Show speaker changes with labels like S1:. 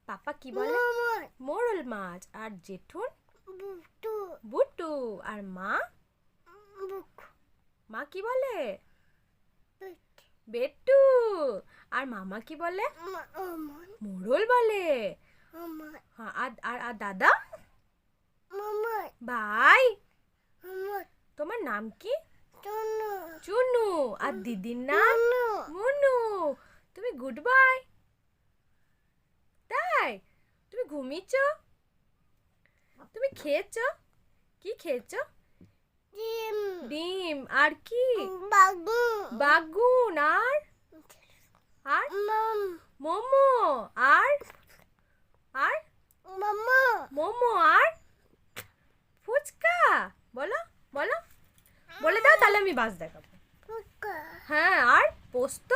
S1: পাপা কি বলে? মোরল মাছ। আর জেঠুন? বুটু। আর মা? মা কি বলে? বেটু। আর মামা কি বলে? মোরল বলে। হ্যাঁ, আর দাদা? ভাই? তোমার নাম কি? চুনু। আর দিদির নাম? মুনু। তুমি গুড বাই। তাই? তুমি ঘুমিয়েছ? তুমি খেয়েছো? কি খেয়েছো? ডিম। আর কি? বাগুন। আর আর মোমো। আর আর মোমো। আর ফুচকা। বলো বলো, বলে দাও তাহলে আমি বাস দেখাবো। হ্যাঁ, আর পোস্ত।